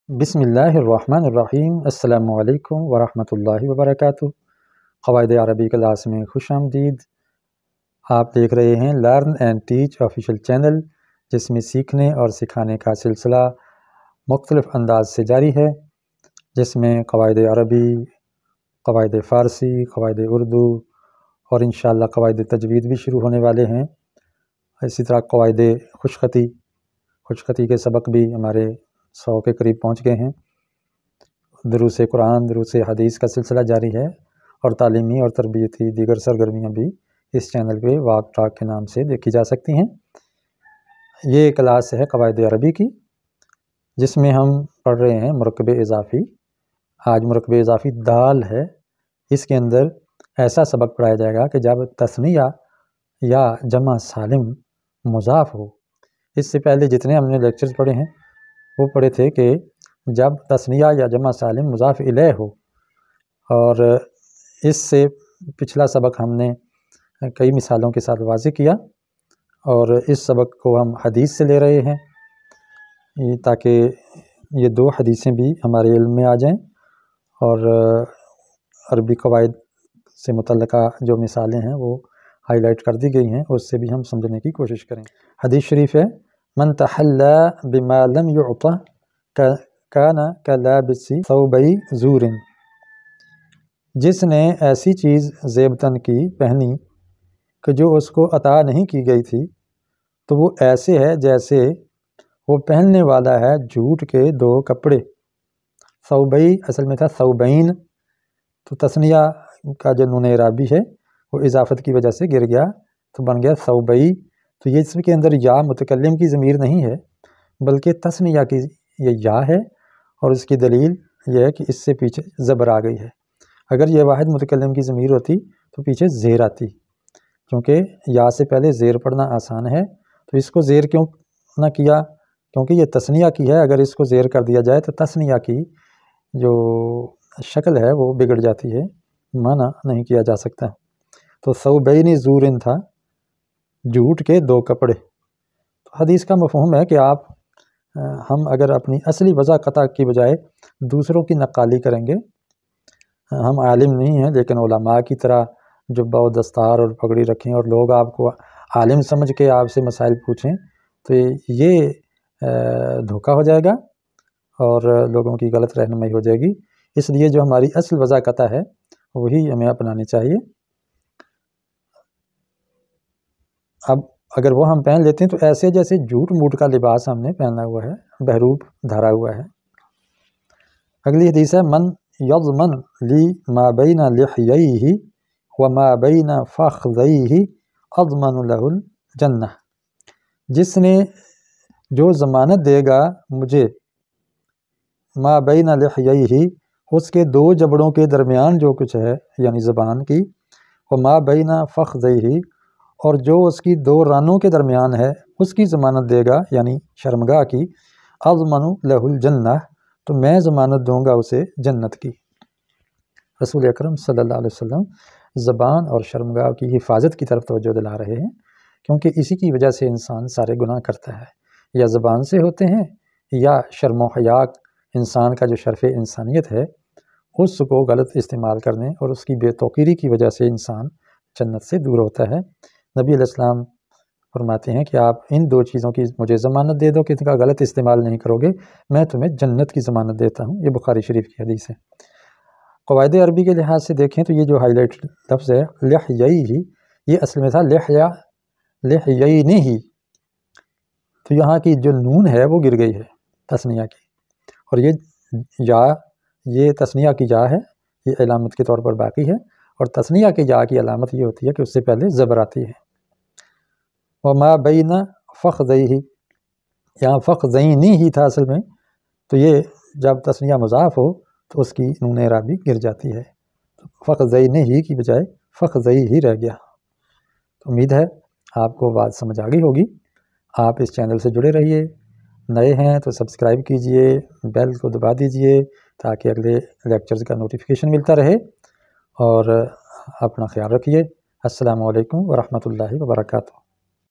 بسم اللہ الرحمن الرحیم۔ السلام علیکم ورحمۃ اللہ وبرکاتہ۔ قواعد عربی کلاس میں خوش آمدید۔ آپ دیکھ رہے ہیں learn and teach official channel, جس میں سیکھنے اور سکھانے کا سلسلہ مختلف انداز سے جاری ہے، جس میں قواعد عربی، قواعد فارسی، قواعد اردو اور انشاءاللہ قواعد تجوید بھی شروع ہونے والے ہیں۔ اسی طرح قواعد خوش خطی کے سبق بھی ہمارے 100 کے قریب پہنچ گئے ہیں۔ دروس قرآن، دروس حدیث کا سلسلہ جاری ہے، اور تعلیمی اور تربیتی دیگر سرگرمیاں بھی اس چینل پہ واک ٹاک کے نام سے دیکھی جا سکتی ہیں۔ یہ کلاس ہے قواعد عربی کی، جس میں ہم پڑھ رہے ہیں مرکب اضافی۔ آج مرکب اضافی دال ہے۔ اس کے اندر ایسا سبق پڑھایا جائے گا کہ جب تثنیہ یا جمع سالم مضاف ہو۔ اس سے پہلے جتنے ہم نے لیکچرز پڑھے ہیں وہ پڑھے تھے کہ جب تثنیہ یا جمع سالم مضاف الیہ ہو، اور اس سے پچھلا سبق ہم نے کئی مثالوں کے ساتھ واضح کیا، اور اس سبق کو ہم حدیث سے لے رہے ہیں تاکہ یہ 2 حدیثیں بھی ہمارے علم میں آ جائیں، اور عربی قواعد سے متعلقہ جو مثالیں ہیں وہ ہائی لائٹ کر دی گئی ہیں، اس سے بھی ہم سمجھنے کی کوشش کریں۔ حدیث شریف ہے، من تحلی بما لم یعط کان کلابس ثوبی زور۔ جس نے ایسی چیز زیب تن کی پہنی کہ جو اس کو عطا نہیں کی گئی تھی، تو وہ ایسے ہے جیسے وہ پہننے والا ہے جھوٹ کے 2 کپڑے۔ ثوبی اصل میں تھا ثوبین، تو تثنیہ کا جو نون اعرابی ہے وہ اضافت کی وجہ سے گر گیا تو بن گیا ثوبی۔ تو یہ اس کے اندر یا متکلم کی ضمیر نہیں ہے، بلکہ تثنیہ کی یہ یا ہے، اور اس کی دلیل یہ ہے کہ اس سے پیچھے زبر آ گئی ہے۔ اگر یہ واحد متکلم کی ضمیر ہوتی تو پیچھے زیر آتی، کیونکہ یا سے پہلے زیر پڑھنا آسان ہے۔ تو اس کو زیر کیوں نہ کیا؟ کیونکہ یہ تثنیہ کی ہے، اگر اس کو زیر کر دیا جائے تو تثنیہ کی جو شکل ہے وہ بگڑ جاتی ہے، منع نہیں کیا جا سکتا۔ تو ثوبین زورن تھا، جھوٹ کے 2 کپڑے۔ تو حدیث کا مفہوم ہے کہ ہم اگر اپنی اصلی وضع قطع کی بجائے دوسروں کی نقالی کریں گے، ہم عالم نہیں ہیں لیکن علماء کی طرح جبہ و دستار اور پگڑی رکھیں اور لوگ آپ کو عالم سمجھ کے آپ سے مسائل پوچھیں، تو یہ دھوکہ ہو جائے گا اور لوگوں کی غلط رہنمائی ہو جائے گی۔ اس لیے جو ہماری اصل وضع قطع ہے وہی ہمیں اپنانی چاہیے۔ اب اگر وہ ہم پہن لیتے ہیں تو ایسے جیسے جھوٹ موٹ کا لباس ہم نے پہنا ہوا ہے، بہروپ دھرا ہوا ہے۔ اگلی حدیث ہے، من یضمن لی ما بین لحییہ وما بین فخذیہ اضمن لہ الجنہ۔ جس نے جو ضمانت دے گا مجھے ما بین لحییہ، اس کے 2 جبڑوں کے درمیان جو کچھ ہے یعنی زبان کی، وما بین فخذیہ، اور جو اس کی 2 رانوں کے درمیان ہے اس کی ضمانت دے گا یعنی شرمگاہ کی، اضمن لہ الجنہ، تو میں ضمانت دوں گا اسے جنت کی۔ رسول اکرم صلی اللہ علیہ وسلم زبان اور شرمگاہ کی حفاظت کی طرف توجہ دلا رہے ہیں، کیونکہ اسی کی وجہ سے انسان سارے گناہ کرتا ہے، یا زبان سے ہوتے ہیں یا شرم و حیا، انسان کا جو شرف انسانیت ہے اس کو غلط استعمال کرنے اور اس کی بے توقیری کی وجہ سے انسان جنت سے دور ہوتا ہے۔ نبی علیہ السلام فرماتے ہیں کہ آپ ان 2 چیزوں کی مجھے ضمانت دے دو کہ ان کا غلط استعمال نہیں کرو گے، میں تمہیں جنت کی ضمانت دیتا ہوں۔ یہ بخاری شریف کی حدیث ہے۔ قواعد عربی کے لحاظ سے دیکھیں تو یہ جو ہائی لائٹ لفظ ہے لحییہ، یہ اصل میں تھا لحیینہ، تو یہاں کی جو نون ہے وہ گر گئی ہے تثنیہ کی، اور یہ تثنیہ کی یا ہے، یہ علامت کے طور پر باقی ہے، اور تثنیہ کی یا کی علامت یہ ہوتی ہے کہ اس سے پہلے زبر آتی ہے۔ وما بین فخذیہ، یہاں فخذین ہی تھا اصل میں، تو یہ جب تثنیہ مضاف ہو تو اس کی نون اعرابی گر جاتی ہے، فخذین ہی کی بجائے فخذی ہی رہ گیا۔ تو امید ہے آپ کو بات سمجھ آ گئی ہوگی۔ آپ اس چینل سے جڑے رہیے، نئے ہیں تو سبسکرائب کیجئے، بیل کو دبا دیجئے تاکہ اگلے لیکچرز کا نوٹیفیکیشن ملتا رہے، اور اپنا خیال رکھیے۔ السلام علیکم ورحمۃ اللہ وبرکاتہ۔